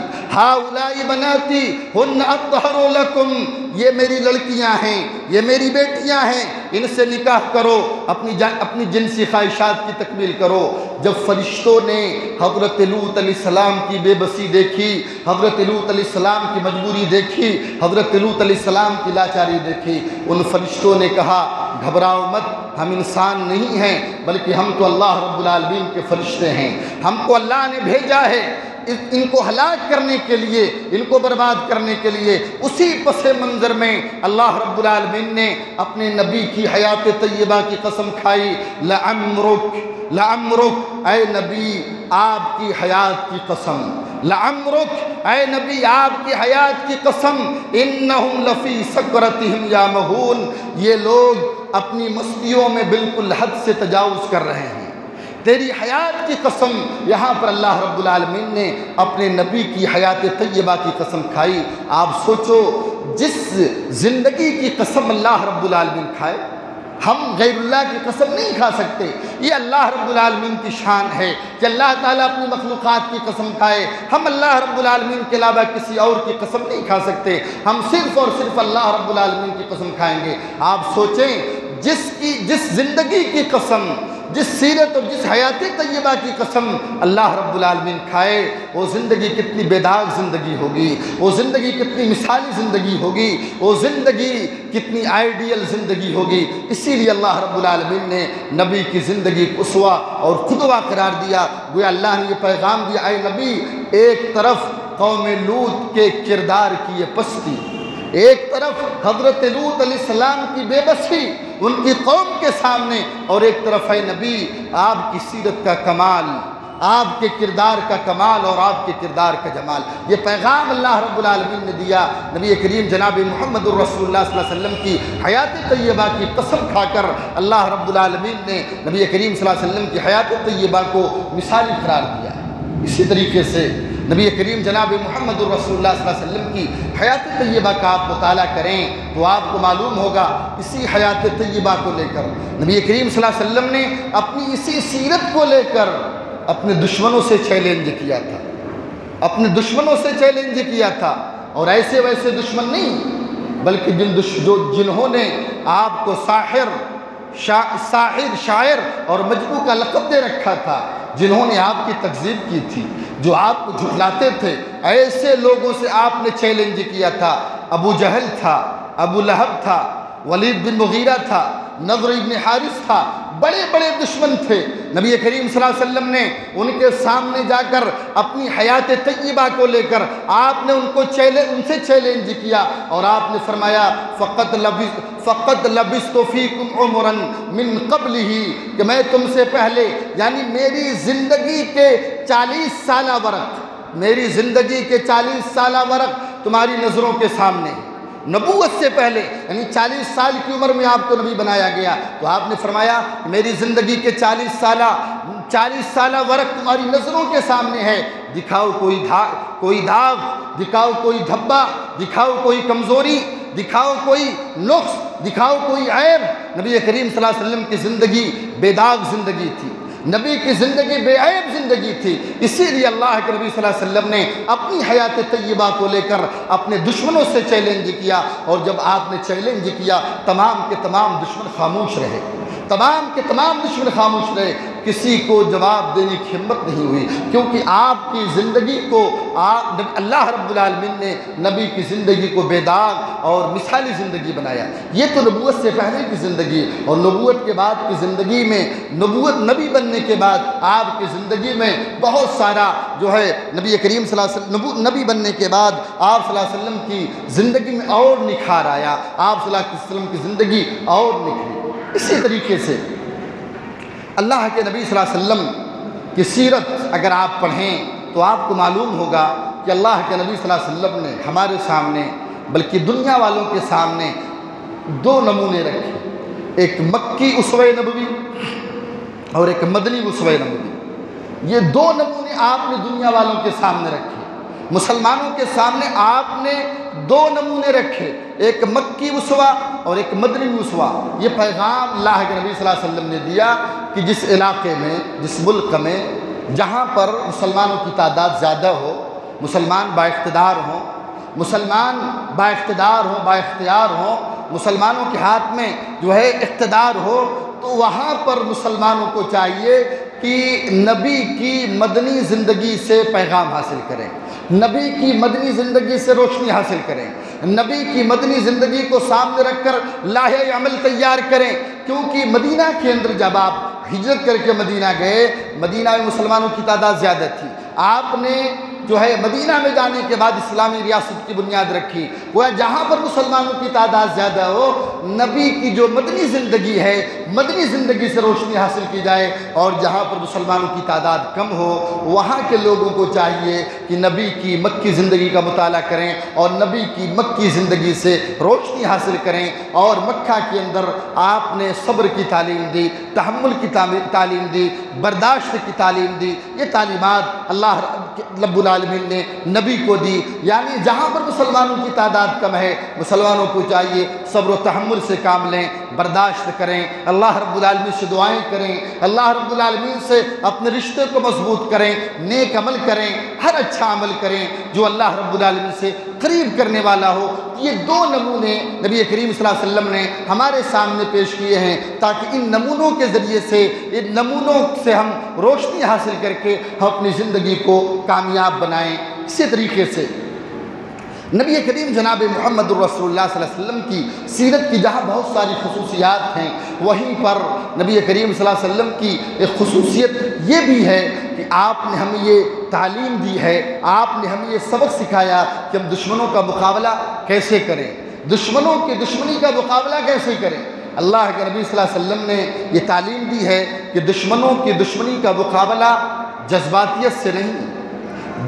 Speaker 1: ہن اطہر لکم، یہ میری لڑکیاں ہیں، یہ میری بیٹیاں ہیں، ان سے نکاح کرو، اپنی جنسی خواہشات کی تکمیل کرو۔ جب فرشتوں نے حضرت لوط علیہ السلام کی بے بسی دیکھی، حضرت لوط علیہ السلام کی مجبوری دیکھی، حضرت لوط علیہ السلام کی لاچاری دیکھی، ان فرشتوں نے کہا گھبراؤ مت، ہم انسان نہیں ہیں بلکہ ہم تو اللہ رب العالمین کے فرشتے ہیں، ہم کو اللہ نے بھیجا ہے ان کو ہلاک کرنے کے لیے، ان کو برباد کرنے کے لیے۔ اسی پس منظر میں اللہ رب العالمین نے اپنے نبی کی حیات طیبہ کی قسم کھائی، لعمرک اے نبی آپ کی حیات کی قسم، لعمرک اے نبی آپ کی حیات کی قسم، انہم لفی سکرتہم یامہون، یہ لوگ اپنی مستیوں میں بالکل حد سے تجاوز کر رہے ہیں، تیری حیات کی قسم۔ یہاں پر اللہ رب العالمین نے اپنے نبی کی حیات طیبہ کی قسم کھائی۔ آپ سوچو جس زندگی کی قسم اللہ رب العالمین کھائے، ہم غیر اللہ کی قسم نہیں کھا سکتے۔ یہ اللہ رب العالمین کی شان ہے کہ اللہ تعالیٰ اپنی مخلوقات کی قسم کھائے، ہم اللہ رب العالمین کے علاوہ کسی اور کی قسم نہیں کھا سکتے، ہم صرف اور صرف اللہ رب العالمین کی قسم کھائیں گے۔ آپ سوچیں جس زندگی کی قسم، جس سیرت اور جس حیات طیبہ کی قسم اللہ رب العالمین کھائے، وہ زندگی کتنی بے داغ زندگی ہوگی، وہ زندگی کتنی مثالی زندگی ہوگی، وہ زندگی کتنی آئیڈیل زندگی ہوگی۔ اسی لیے اللہ رب العالمین نے نبی کی زندگی کو اسوہ اور قدوہ قرار دیا۔ گویا اللہ نے یہ پیغام دیا، اے نبی ایک طرف قوم لوط کے کردار کی یہ پستی، ایک طرف حضرت لوط علیہ السلام کی بے بسی ان کی قوم کے سامنے، اور ایک طرف ہے نبی آپ کی سیرت کا کمال، آپ کے کردار کا کمال اور آپ کے کردار کا جمال۔ یہ پیغام اللہ رب العالمین نے دیا۔ نبی کریم جناب محمد الرسول اللہ صلی اللہ علیہ وسلم کی حیات طیبہ کی قسم کھا کر اللہ رب العالمین نے نبی کریم صلی اللہ علیہ وسلم کی حیات طیبہ کو مثالی قرار دیا۔ اسی طریقے سے نبی کریم جناب محمد الرسول اللہ صلی اللہ علیہ وسلم کی حیات طیبہ کا آپ مطالعہ کریں تو آپ کو معلوم ہوگا، اسی حیات طیبہ کو لے کر نبی کریم صلی اللہ علیہ وسلم نے اپنی اسی سیرت کو لے کر اپنے دشمنوں سے چیلنج کیا تھا، اپنے دشمنوں سے چیلنج کیا تھا، اور ایسے ویسے دشمن نہیں بلکہ جنہوں نے آپ کو ساحر، شاعر اور مجنون کا لقب دے رکھا تھا، جنہوں نے آپ کی تکذیب کی تھی، جو آپ کو جھٹلاتے تھے، ایسے لوگوں سے آپ نے چیلنج کیا تھا۔ ابو جہل تھا، ابو لہب تھا، ولید بن مغیرہ تھا، نضر ابن حارث تھا، بڑے بڑے دشمن تھے۔ نبی کریم صلی اللہ علیہ وسلم نے ان کے سامنے جا کر اپنی حیات طیبہ کو لے کر آپ نے ان سے چیلنج کیا، اور آپ نے فرمایا فقط لبثت فیکم عمرا من قبلہ، کہ میں تم سے پہلے، یعنی میری زندگی کے 40 سالہ ورق، میری زندگی کے 40 سالہ ورق تمہاری نظروں کے سامنے، نبوت سے پہلے، یعنی 40 سال کی عمر میں آپ کو نبی بنایا گیا، تو آپ نے فرمایا میری زندگی کے 40 سالہ ورق تمہاری نظروں کے سامنے ہے، دکھاؤ کوئی داغ، دکھاؤ کوئی دھبا، دکھاؤ کوئی کمزوری، دکھاؤ کوئی نقص، دکھاؤ کوئی عیب۔ نبی کریم صلی اللہ علیہ وسلم کی زندگی بے داغ زندگی تھی، نبی کی زندگی بے عیب زندگی تھی۔ اسی لیے اللہ کے نبی صلی اللہ علیہ وسلم نے اپنی حیات طیبہ کو لے کر اپنے دشمنوں سے چیلنج کیا، اور جب آپ نے چیلنج کیا تمام کے تمام دشمن خاموش رہے، تمام کے تمام دشمن خاموش رہے، کسی کو جواب دینے کی ہمت نہیں ہوئی، کیونکہ آپ کی زندگی کو اللہ رب العالمین نے نبی کی زندگی کو بے داغ اور مثالی زندگی بنایا۔ یہ تو نبوت سے پہلے کی زندگی، اور نبوت کے بعد کی زندگی میں، نبی بننے کے بعد آپ کی زندگی میں بہت سارا جو ہے نبی کریم صلی اللہ علیہ وسلم، نبی بننے کے بعد آپ صلی اللہ علیہ وسلم کی زندگی میں اور نکھار آیا، آپ صلی اللہ علیہ وسلم کی زندگی اور نکھری۔ اسی طریقے سے اللہ کے نبی صلی اللہ علیہ وسلم کی سیرت اگر آپ پڑھیں تو آپ کو معلوم ہوگا کہ اللہ کے نبی صلی اللہ علیہ وسلم نے ہمارے سامنے بلکہ دنیا والوں کے سامنے 2 نمونے رکھے، ایک مکی اسوہ نبوی اور ایک مدنی اسوہ نمونی۔ یہ دو نمونے آپ نے دنیا والوں کے سامنے رکھے، مسلمانوں کے سامنے آپ نے دو نمونے رکھے، ایک مکی اسوہ اور ایک مدنی اسوہ۔ یہ پیغام اللہ کے نبی صلی اللہ علیہ وسلم نے دیا کہ جس علاقے میں، جس ملک میں جہاں پر مسلمانوں کی تعداد زیادہ ہو، مسلمان با اقتدار ہوں، مسلمان با اقتدار ہوں، با اختیار ہوں، مسلمانوں کے ہاتھ میں جو ہے اقتدار ہو، تو وہاں پر مسلمانوں کو چاہیے کہ نبی کی مدنی زندگی سے پیغام حاصل کریں، نبی کی مدنی زندگی سے روشنی حاصل کریں، نبی کی مدنی زندگی کو سامنے رکھ کر لاہے عمل تیار کریں۔ کیونکہ مدینہ کے اندر جب آپ ہجرت کر کے مدینہ گئے، مدینہ میں مسلمانوں کی تعداد زیادہ تھی، آپ نے جو ہے مدینہ میں جانے کے بعد اسلامی ریاست کی بنیاد رکھی۔ وہ جہاں پر مسلمانوں کی تعداد زیادہ ہو، نبی کی جو مدنی زندگی ہے، مدنی زندگی سے روشنی حاصل کی جائے، اور جہاں پر مسلمانوں کی تعداد کم ہو، وہاں کے لوگوں کو چاہیے کہ نبی کی مکی زندگی کا مطالعہ کریں اور نبی کی مکی زندگی سے روشنی حاصل کریں۔ اور مکہ کے اندر آپ نے صبر کی تعلیم دی، تحمل کی تعلیم دی، برداشت کی تعلیم دی۔ یہ تعلیمات اللہ رب العالمین نے نبی کو دی۔ یعنی جہاں پر مسلمانوں کی تعداد کم ہے، مسلمانوں کو چاہیے صبر و تحمل سے کام لیں، برداشت کریں، اللہ رب العالمین سے دعائیں کریں، اللہ رب العالمین سے اپنے رشتے کو مضبوط کریں، نیک عمل کریں، ہر اچھا عمل کریں جو اللہ رب العالمین سے قریب کرنے والا ہو۔ یہ دو نمونے نبی کریم صلی اللہ علیہ وسلم نے ہمارے سامنے پیش کیے ہیں، تاکہ ان نمونوں کے ذریعے سے، ان نمونوں سے ہم روشنی حاصل کر کے ہم اپنی زندگی کو کامیاب بنائیں۔ اسی طریقے سے نبی کریم جناب محمد الرسول اللہ صلی اللہ علیہ وسلم کی سیرت کی جہاں بہت ساری خصوصیات ہیں، وہیں پر نبی کریم صلی اللہ علیہ وسلم کی ایک خصوصیت یہ بھی ہے کہ آپ نے ہمیں یہ تعلیم دی ہے، آپ نے ہمیں یہ سبق سکھایا کہ ہم دشمنوں کا مقابلہ کیسے کریں، دشمنوں کی دشمنی کا مقابلہ کیسے کریں۔ اللہ کے نبی صلی اللہ علیہ وسلم نے یہ تعلیم دی ہے کہ دشمنوں کی دشمنی کا مقابلہ جذباتیت سے نہیں،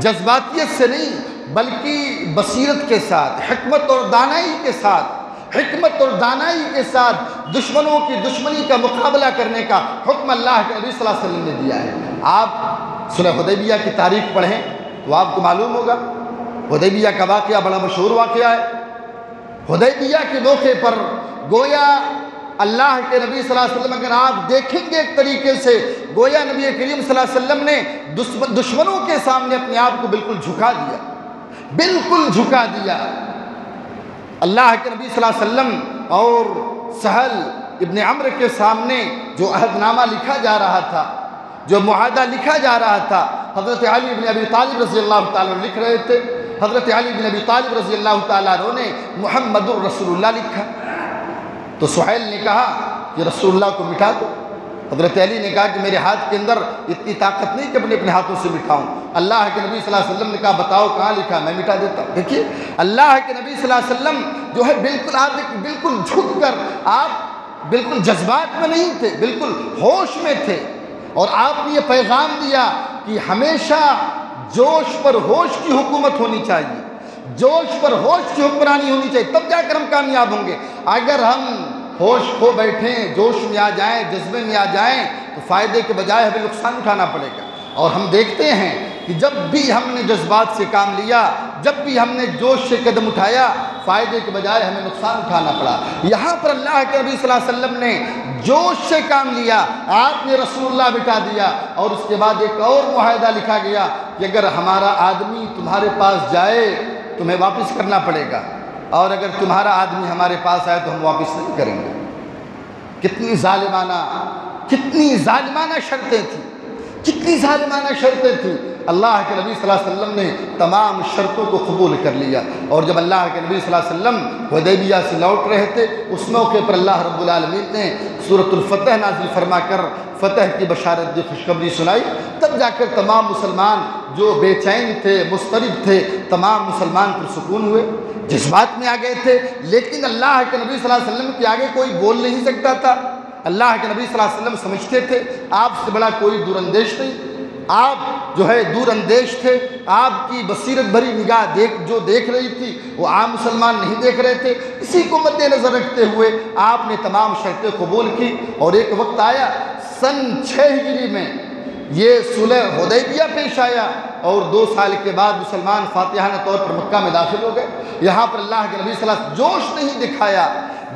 Speaker 1: جذباتیت سے نہیں، بلکہ بصیرت کے ساتھ، حکمت اور دانائی کے ساتھ، حکمت اور دانائی کے ساتھ دشمنوں کی دشمنی کا مقابلہ کرنے کا حکم اللہ کے نبی صلی اللہ علیہ وسلم نے دیا ہے۔ آپ صلح حدیبیہ کی تاریخ پڑھیں تو آپ کو معلوم ہوگا، حدیبیہ کا واقعہ بڑا مشہور واقعہ ہے۔ حدیبیہ کے موقع پر گویا اللہ کے نبی صلی اللہ علیہ وسلم، اگر آپ دیکھیں گے ایک طریقے سے، گویا نبی کریم صلی اللہ علیہ وسلم نے دشمنوں کے سامنے اپنے آپ کو بالکل جھکا دیا، بالکل جھکا دیا۔ اللہ کے نبی صلی اللہ علیہ وسلم اور سہل ابن عمرو کے سامنے جو عہد نامہ لکھا جا رہا تھا، جو معاہدہ لکھا جا رہا تھا، حضرت علی بن ابی طالب رضی اللہ تعالیٰ لکھ رہے تھے۔ حضرت علی بن ابی طالب رضی اللہ تعالیٰ نے محمد الرسول اللہ لکھا، تو سہیل نے کہا کہ رسول اللہ کو مٹا دو۔ حضرت علی نے کہا کہ میرے ہاتھ کے اندر اتنی طاقت نہیں کہ اپنے ہاتھوں سے مٹھاؤں۔ اللہ کے نبی صلی اللہ علیہ وسلم نے کہا بتاؤ کہاں لکھا، میں مٹا دیتا ہوں۔ دیکھیے اللہ کے نبی صلی اللہ علیہ وسلم جو ہے بالکل آپ بالکل جھک کر، آپ بالکل جذبات میں نہیں تھے، بالکل ہوش میں تھے، اور آپ نے یہ پیغام دیا کہ ہمیشہ جوش پر ہوش کی حکومت ہونی چاہیے، جوش پر ہوش کی حکمرانی ہونی چاہیے، تب جا کر ہم کامیاب ہوں گے۔ اگر ہم ہوش کھو بیٹھیں، جوش میں آ جائیں، جذبے میں آ جائیں، تو فائدے کے بجائے ہمیں نقصان اٹھانا پڑے گا۔ اور ہم دیکھتے ہیں کہ جب بھی ہم نے جذبات سے کام لیا، جب بھی ہم نے جوش سے قدم اٹھایا، فائدے کے بجائے ہمیں نقصان اٹھانا پڑا۔ یہاں پر اللہ کے نبی صلی اللہ علیہ وسلم نے جوش سے کام لیا، آپ نے رسول اللہ مٹا دیا، اور اس کے بعد ایک اور معاہدہ لکھا گیا کہ اگر ہمارا آدمی تمہارے پاس جائے تمہیں واپس کرنا پڑے گا، اور اگر تمہارا آدمی ہمارے پاس آئے تو ہم واپس نہیں کریں گے۔ کتنی ظالمانہ شرطیں تھیں، کتنی ظالمانہ شرطیں تھیں۔ اللہ کے نبی صلی اللہ علیہ وسلم نے تمام شرطوں کو قبول کر لیا، اور جب اللہ کے نبی صلی اللہ علیہ وسلم حدیبیہ سے لوٹ رہے تھے، اس موقع پر اللہ رب العالمین نے سورۃ الفتح نازل فرما کر فتح کی بشارت دی، خوشخبری سنائی۔ تب جا کر تمام مسلمان جو بے چین تھے، مضطرب تھے، تمام مسلمان پرسکون ہوئے، جذبات میں آ گئے تھے۔ لیکن اللہ کے نبی صلی اللہ علیہ وسلم کے آگے کوئی بول نہیں سکتا تھا۔ اللہ کے نبی صلی اللہ علیہ وسلم سمجھتے تھے آپ سے بڑا کوئی دور اندیش نہیں، آپ جو ہے دور اندیش تھے، آپ کی بصیرت بھری نگاہ جو دیکھ رہی تھی وہ عام مسلمان نہیں دیکھ رہے تھے۔ اسی کو مد نظر رکھتے ہوئے آپ نے تمام شرطیں قبول کی، اور ایک وقت آیا سن 6 ہجری میں یہ صلح حدیبیہ پیش آیا، اور 2 سال کے بعد مسلمان فاتحانہ طور پر مکہ میں داخل ہو گئے۔ یہاں پر اللہ کے نبی صلی اللہ علیہ وسلم جوش نہیں دکھایا،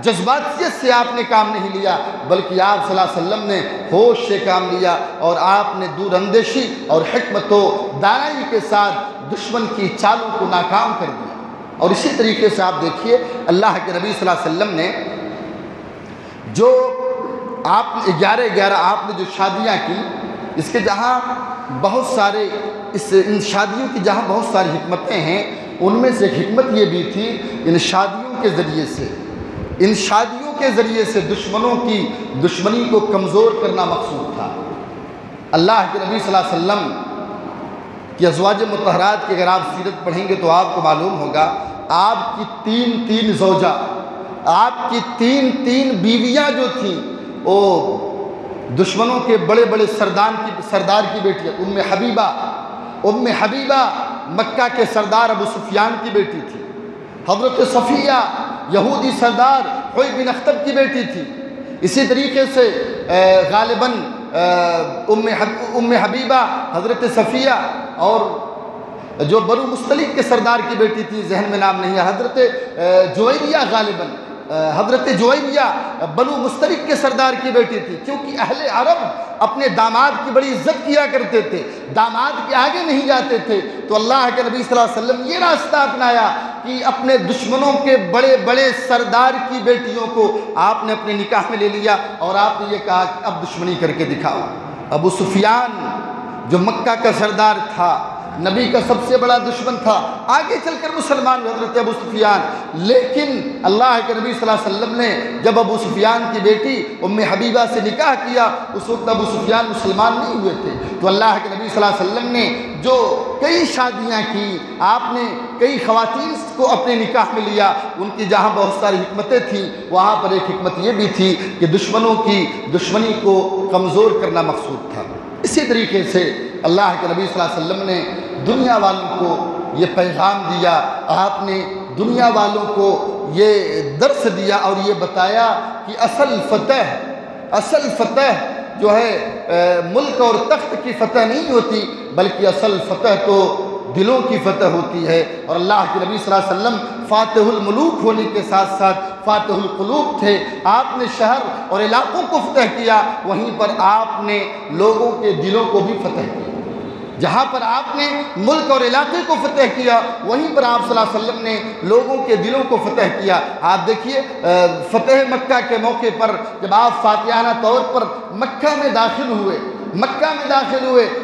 Speaker 1: جذباتیت سے آپ نے کام نہیں لیا، بلکہ آپ صلی اللہ علیہ وسلم نے ہوش سے کام لیا، اور آپ نے دور اندیشی اور حکمت و دانائی کے ساتھ دشمن کی چالوں کو ناکام کر دیا۔ اور اسی طریقے سے آپ دیکھیے اللہ کے نبی صلی اللہ علیہ وسلم نے جو آپ 11 آپ نے جو شادیاں کی، اس کے جہاں بہت سارے ان شادیوں کی جہاں بہت ساری حکمتیں ہیں، ان میں سے ایک حکمت یہ بھی تھی، ان شادیوں کے ذریعے سے دشمنوں کی دشمنی کو کمزور کرنا مقصود تھا۔ اللہ کے نبی صلی اللہ علیہ وسلم کی ازواج مطہرات کی اگر آپ سیرت پڑھیں گے تو آپ کو معلوم ہوگا، آپ کی 3 زوجہ، آپ کی 3 بیویاں جو تھیں وہ دشمنوں کے بڑے بڑے سردار کی بیٹی، ام حبیبہ مکہ کے سردار ابو سفیان کی بیٹی تھی، حضرت صفیہ یہودی سردار حوی بن اخطب کی بیٹی تھی، اسی طریقے سے غالباً ام حبیبہ حضرت صفیہ، اور جو بنو مستلق کے سردار کی بیٹی تھی، ذہن میں نام نہیں ہے، حضرت جویریہ، غالباً حضرت جویریہ بنو مستلق کے سردار کی بیٹی تھی، کیونکہ اہل عرب اپنے داماد کی بڑی عزت کیا کرتے تھے، داماد کے آگے نہیں جاتے تھے، تو اللہ کے نبی صلی اللہ علیہ وسلم یہ راستہ اپنایا کہ اپنے دشمنوں کے بڑے بڑے سردار کی بیٹیوں کو آپ نے اپنے نکاح میں لے لیا، اور آپ نے یہ کہا کہ اب دشمنی کر کے دکھاؤ۔ ابو سفیان جو مکہ کا سردار تھا، نبی کا سب سے بڑا دشمن تھا، آگے چل کر مسلمان حضرت ابو سفیان، لیکن اللہ کے نبی صلی اللہ علیہ وسلم نے جب ابو سفیان کی بیٹی ام حبیبہ سے نکاح کیا، اس وقت ابو سفیان مسلمان نہیں ہوئے تھے، تو اللہ کے نبی صلی اللہ علیہ وسلم نے جو کئی شادیاں کی، آپ نے کئی خواتین کو اپنے نکاح میں لیا، ان کی جہاں بہت ساری حکمتیں تھیں، وہاں پر ایک حکمت یہ بھی تھی کہ دشمنوں کی دشمنی کو کمزور کرنا مقصود تھا۔ اسی طریقے سے اللہ کے نبی صلی اللہ علیہ وسلم نے دنیا والوں کو یہ پیغام دیا، آپ نے دنیا والوں کو یہ درس دیا اور یہ بتایا کہ اصل فتح جو ہے ملک اور تخت کی فتح نہیں ہوتی، بلکہ اصل فتح تو دلوں کی فتح ہوتی ہے، اور اللہ کے نبی صلی اللہ علیہ وسلم فاتح الملوک ہونے کے ساتھ ساتھ فاتح القلوب تھے، آپ نے شہر اور علاقوں کو فتح کیا، وہیں پر آپ نے لوگوں کے دلوں کو بھی فتح کیا۔ جہاں پر آپ نے ملک اور علاقے کو فتح کیا، وہیں پر آپ صلی اللہ علیہ وسلم نے لوگوں کے دلوں کو فتح کیا۔ آپ دیکھیے فتح مکہ کے موقع پر جب آپ فاتحانہ طور پر مکہ میں داخل ہوئے،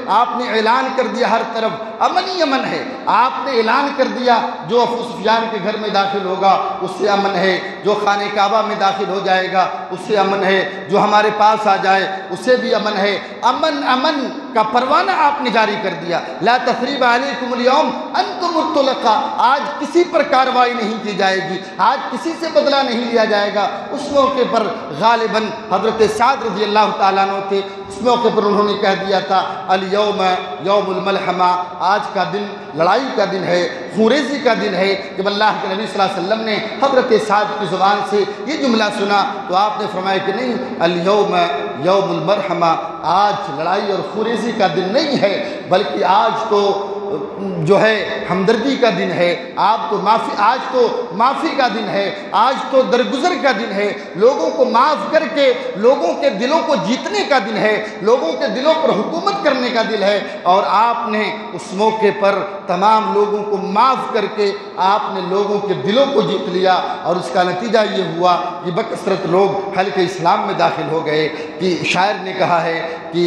Speaker 1: آپ نے اعلان کر دیا ہر طرف امن ہی امن ہے، آپ نے اعلان کر دیا جو ابو سفیان کے گھر میں داخل ہوگا اس سے امن ہے، جو خانہ کعبہ میں داخل ہو جائے گا اس سے امن ہے، جو ہمارے پاس آ جائے اس سے بھی امن ہے، امن کا پروانہ آپ نے جاری کر دیا۔ لا تثریب علیکم اليوم انتم الطلقاء، آج کسی پر کارروائی نہیں کی جائے گی، آج کسی سے بدلہ نہیں لیا جائے گا۔ اس موقع پر غالباً حضرت سعد رضی اللہ تعالیٰ عنہ تھے، اس موقع پر انہوں نے کہہ دیا تھا الیوم یوم الملحمہ، آج کا دن لڑائی کا دن ہے، خونریزی کا دن ہے۔ جب اللہ کے نبی صلی اللہ علیہ وسلم نے حضرت سعد کی زبان سے یہ جملہ سنا تو آپ نے فرمایا کہ نہیں، الیوم یوم المرحمہ، آج لڑائی اور خونریزی کا دن نہیں ہے، بلکہ آج تو جو ہے ہمدردی کا دن ہے، آج تو معافی کا دن ہے، آج تو درگزر کا دن ہے، لوگوں کو معاف کر کے لوگوں کے دلوں کو جیتنے کا دن ہے، لوگوں کے دلوں پر حکومت کرنے کا دن ہے، اور آپ نے اس موقع پر تمام لوگوں کو معاف کر کے آپ نے لوگوں کے دلوں کو جیت لیا، اور اس کا نتیجہ یہ ہوا کہ بکثرت لوگ حلقہ اسلام میں داخل ہو گئے۔ کہ شاعر نے کہا ہے کہ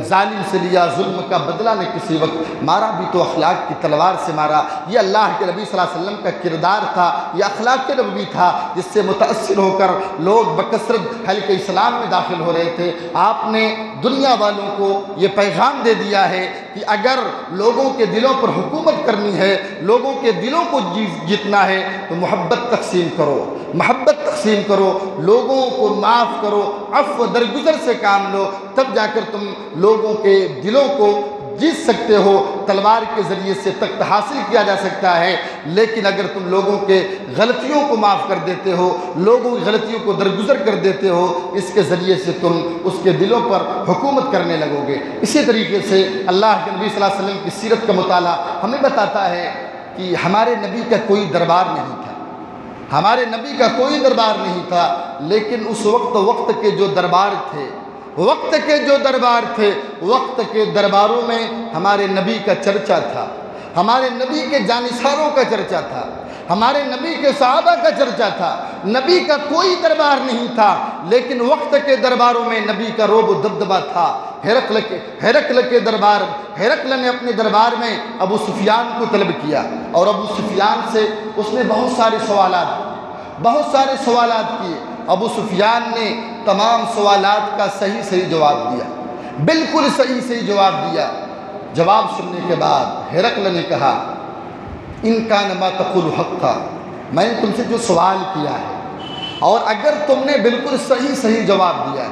Speaker 1: ظالم سے لیا ظلم کا بدلہ نے کسی وقت، مارا بھی تو اخلاق کی تلوار سے مارا۔ یہ اللہ کے نبی صلی اللہ علیہ وسلم کا کردار تھا، یہ اخلاق نبوی تھا، جس سے متاثر ہو کر لوگ بکثرت حلقہ اسلام میں داخل ہو رہے تھے۔ آپ نے دنیا والوں کو یہ پیغام دے دیا ہے کہ اگر لوگوں کے دلوں پر حکومت کرنی ہے، لوگوں کے دلوں کو جیتنا ہے تو محبت تقسیم کرو، لوگوں کو معاف کرو، عفو درگزر سے کام لو، تب جا کر تم لوگوں کے دلوں کو جیت سکتے ہو، تلوار کے ذریعے سے تخت حاصل کیا جا سکتا ہے، لیکن اگر تم لوگوں کے غلطیوں کو معاف کر دیتے ہو، لوگوں کی غلطیوں کو درگزر کر دیتے ہو، اس کے ذریعے سے تم اس کے دلوں پر حکومت کرنے لگو گے۔ اسی طریقے سے اللہ کے نبی صلی اللہ علیہ وسلم کی سیرت کا مطالعہ ہمیں بتاتا ہے کہ ہمارے نبی کا کوئی دربار نہیں تھا، ہمارے نبی کا کوئی دربار نہیں تھا، لیکن اس وقت کے جو دربار تھے، وقت کے درباروں میں ہمارے نبی کا چرچا تھا، ہمارے نبی کے جانشینوں کا چرچا تھا، ہمارے نبی کے صحابہ کا چرچا تھا۔ نبی کا کوئی دربار نہیں تھا، لیکن وقت کے درباروں میں نبی کا رعب و دبدبہ تھا۔ ہرقل نے اپنے دربار میں ابو سفیان کو طلب کیا، اور ابو سفیان سے اس نے بہت سارے سوالات کیے۔ ابو سفیان نے تمام سوالات کا صحیح جواب دیا، بالکل صحیح جواب دیا۔ جواب سننے کے بعد ہرقل نے کہا، ان کان ما تقول حقا، میں نے تم سے جو سوال کیا ہے، اور اگر تم نے بالکل صحیح جواب دیا ہے،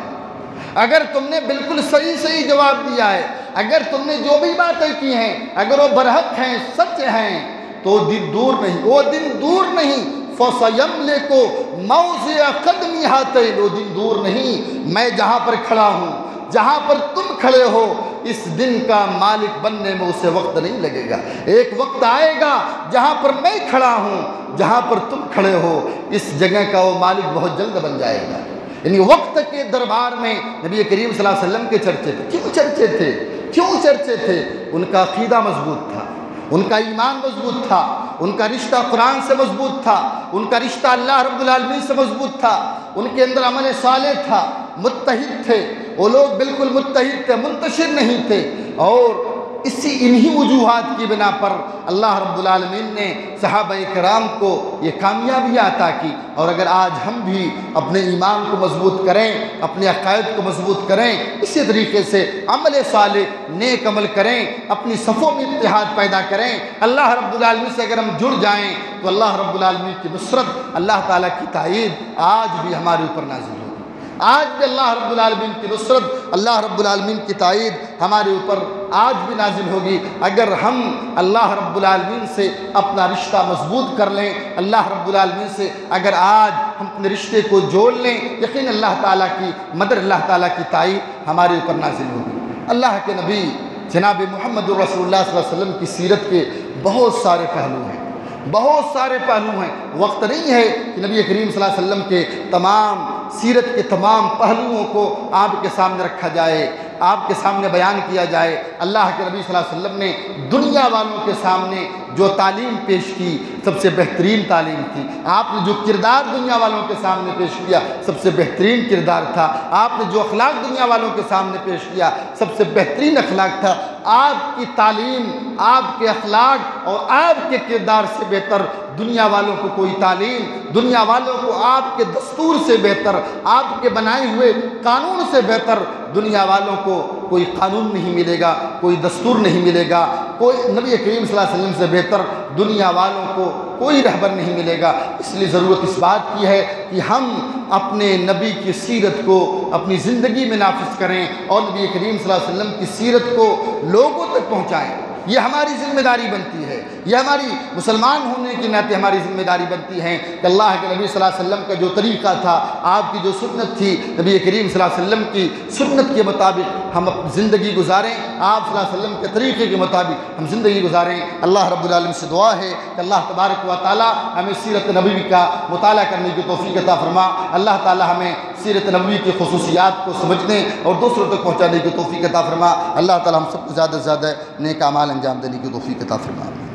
Speaker 1: اگر تم نے بالکل صحیح جواب دیا ہے، اگر تم نے جو بھی باتیں کی ہیں اگر وہ برحق ہیں، سچ ہیں، تو وہ دن دور نہیں فَسَيَمْلِكُ مَوْضِعَ قَدْمِ هَاتَيْنِ، وہ دن دور نہیں، میں جہاں پر کھڑا ہوں، جہاں پر تم کھڑے ہو، اس دن کا مالک بننے میں اسے وقت نہیں لگے گا۔ ایک وقت آئے گا جہاں پر میں کھڑا ہوں، جہاں پر تم کھڑے ہو، اس جگہ کا وہ مالک بہت جلد بن جائے گا۔ یعنی وقت کے دربار میں نبی کریم صلی اللہ علیہ وسلم کے چرچے تھے۔ کیوں چرچے تھے؟ ان کا عقیدہ مضبوط تھا، ان کا ایمان مضبوط تھا، ان کا رشتہ قرآن سے مضبوط تھا، ان کا رشتہ اللہ رب العالمین سے مضبوط تھا، ان کے اندر عمل صالح تھا، متحد تھے، وہ لوگ بالکل متحد تھے، منتشر نہیں تھے۔ اور انہی وجوہات کی بنا پر اللہ رب العالمین نے صحابہ کرام کو یہ کامیابی عطا کی۔ اور اگر آج ہم بھی اپنے ایمان کو مضبوط کریں، اپنے عقائد کو مضبوط کریں، اسی طریقے سے عمل صالح نیک عمل کریں، اپنی صفوں میں اتحاد پیدا کریں، اللہ رب العالمین سے اگر ہم جڑ جائیں تو اللہ رب العالمین کی نصرت، اللہ تعالیٰ کی تائید آج بھی ہمارے اوپر نازل ہوگی۔ آج بھی اللہ رب العالمین کی نصرت، اللہ رب العالمین کی تائید ہمارے اوپر آج بھی نازل ہوگی، اگر ہم اللہ رب العالمین سے اپنا رشتہ مضبوط کر لیں، اللہ رب العالمین سے اگر آج ہم اپنے رشتے کو جوڑ لیں، یقین اللہ تعالیٰ کی مدد، اللہ تعالیٰ کی تائید ہمارے اوپر نازل ہوگی۔ اللہ کے نبی جناب محمد رسول اللہ صلی اللہ علیہ وسلم کی سیرت کے بہت سارے پہلو ہیں، وقت نہیں ہے کہ نبی کریم صلی اللہ علیہ وسلم کے تمام سیرت کے تمام پہلوؤں کو آپ کے سامنے رکھا جائے، آپ کے سامنے بیان کیا جائے۔ اللہ کے نبی صلی اللہ علیہ وسلم نے دنیا والوں کے سامنے جو تعلیم پیش کی سب سے بہترین تعلیم تھی۔ آپ نے جو کردار دنیا والوں کے سامنے پیش کیا سب سے بہترین کردار تھا۔ آپ نے جو اخلاق دنیا والوں کے سامنے پیش کیا سب سے بہترین اخلاق تھا۔ آپ کی تعلیم، آپ کے اخلاق اور آپ کے کردار سے بہتر دنیا والوں کو کوئی تعلیم، دنیا والوں کو آپ کے دستور سے بہتر، آپ کے بنائے ہوئے قانون سے بہتر دنیا والوں کو کوئی قانون نہیں ملے گا، کوئی دستور نہیں ملے گا، کوئی نبی کریم صلی اللہ علیہ وسلم سے بہتر دنیا والوں کو کوئی رہبر نہیں ملے گا۔ اس لیے ضرورت اس بات کی ہے کہ ہم اپنے نبی کی سیرت کو اپنی زندگی میں نافذ کریں اور نبی کریم صلی اللہ علیہ وسلم کی سیرت کو لوگوں تک پہنچائیں۔ یہ ہماری ذمہ داری بنتی ہے، یہ ہماری مسلمان ہونے کے ناطے ہماری ذمہ داری بنتی ہے کہ اللہ کے نبی صلی اللہ علیہ وسلم کا جو طریقہ تھا، آپ کی جو سنت تھی، نبی کریم صلی اللہ علیہ وسلم کی سنت کے مطابق ہم اپنی زندگی گزاریں، آپ صلی اللہ علیہ وسلم کے طریقے کے مطابق ہم زندگی گزاریں۔ اللہ رب العالمین سے دعا ہے کہ اللہ تبارک و تعالی ہمیں سیرت نبوی کا مطالعہ کرنے کی توفیق عطا فرما۔ اللہ تعالی ہمیں سیرت نبوی کی خصوصیات کو سمجھنے اور دوسروں تک پہنچانے کی توفیق عطا فرما۔ اللہ تعالی ہم سب کو زیادہ سے زیادہ نیک اعمال انجام دینے کی توفیق عطا فرما۔